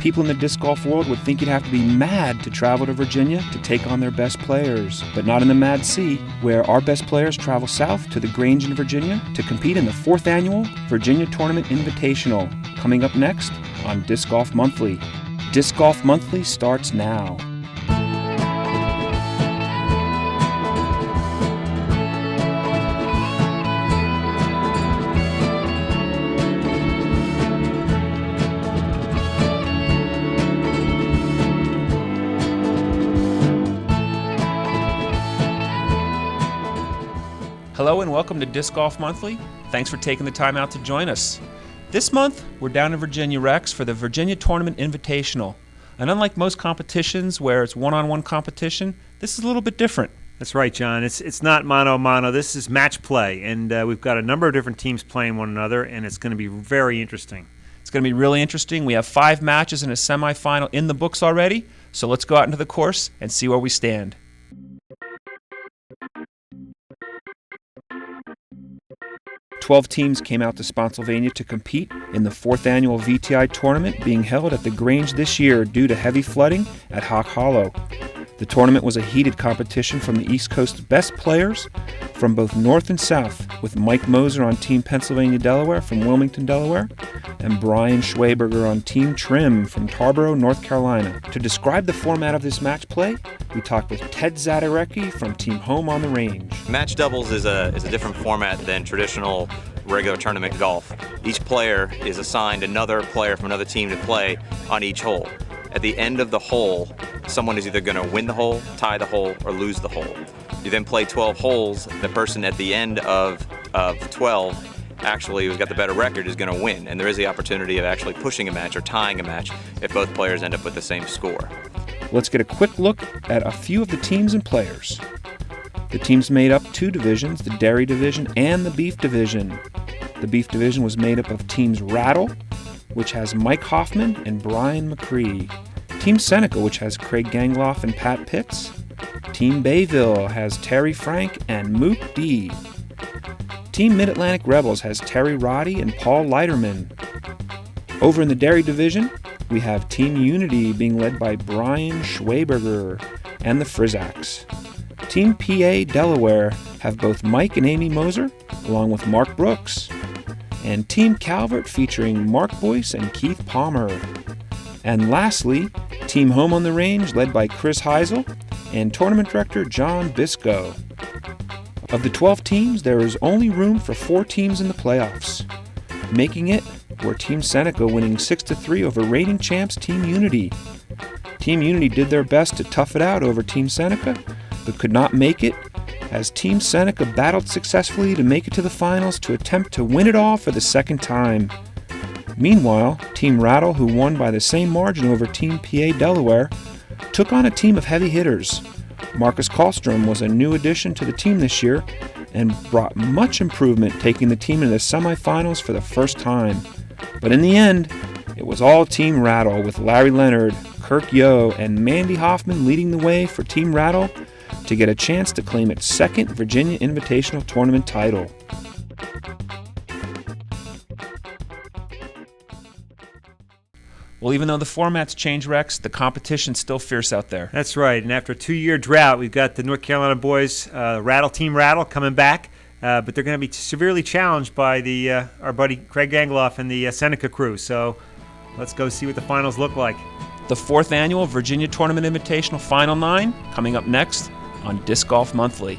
people in the disc golf world would think you'd have to be mad to travel to Virginia to take on their best players. But not in the Mad Sea, where our best players travel south to the Grange in Virginia to compete in the 4th annual Virginia Tournament Invitational, coming up next on Disc Golf Monthly. Disc Golf Monthly starts now. Hello and welcome to Disc Golf Monthly. Thanks for taking the time out to join us. This month, we're down in Virginia, Rex, for the Virginia Tournament Invitational. And unlike most competitions where it's one-on-one competition, this is a little bit different. That's right, John. It's not mano-a-mano. This is match play, and we've got a number of different teams playing one another, and it's going to be very interesting. It's going to be really interesting. We have 5 matches and a semifinal in the books already, so let's go out into the course and see where we stand. Twelve teams came out to Spotsylvania to compete in the 4th annual VTI tournament being held at the Grange this year due to heavy flooding at Hawk Hollow. The tournament was a heated competition from the East Coast's best players from both North and South, with Mike Moser on Team Pennsylvania-Delaware from Wilmington, Delaware, and Brian Schweberger on Team Trim from Tarboro, North Carolina. To describe the format of this match play, we talked with Ted Zadarecki from Team Home on the Range. Match doubles is a different format than traditional regular tournament golf. Each player is assigned another player from another team to play on each hole. At the end of the hole, someone is either going to win the hole, tie the hole, or lose the hole. You then play 12 holes. The person at the end of 12, actually, who's got the better record, is going to win. And there is the opportunity of actually pushing a match or tying a match if both players end up with the same score. Let's get a quick look at a few of the teams and players. The teams made up 2 divisions, the Dairy Division and the Beef Division. The Beef Division was made up of Teams Rattle, which has Mike Hoffman and Brian McCree. Team Seneca, which has Craig Gangloff and Pat Pitts. Team Bayville has Terry Frank and Mook D. Team Mid-Atlantic Rebels has Terry Roddy and Paul Leiterman. Over in the Dairy Division, we have Team Unity being led by Brian Schweberger and the Frizzaks. Team PA Delaware have both Mike and Amy Moser, along with Mark Brooks. And Team Calvert featuring Mark Boyce and Keith Palmer. And lastly, Team Home on the Range led by Chris Heisel and Tournament Director John Bisco. Of the 12 teams, there is only room for 4 teams in the playoffs, making it were Team Seneca winning 6-3 over reigning champs Team Unity. Team Unity did their best to tough it out over Team Seneca, but could not make it, as Team Seneca battled successfully to make it to the finals to attempt to win it all for the second time. Meanwhile, Team Rattle, who won by the same margin over Team PA Delaware, took on a team of heavy hitters. Marcus Kallstrom was a new addition to the team this year and brought much improvement, taking the team into the semifinals for the first time. But in the end, it was all Team Rattle, with Larry Leonard, Kirk Yo, and Mandy Hoffman leading the way for Team Rattle to get a chance to claim its 2nd Virginia Invitational Tournament title. Well, even though the formats change, Rex, the competition's still fierce out there. That's right, and after a 2-year drought, we've got the North Carolina boys, Team Rattle, coming back, but they're going to be severely challenged by our buddy Craig Gangloff and the Seneca crew, so let's go see what the finals look like. The 4th annual Virginia Tournament Invitational Final 9 coming up next on Disc Golf Monthly.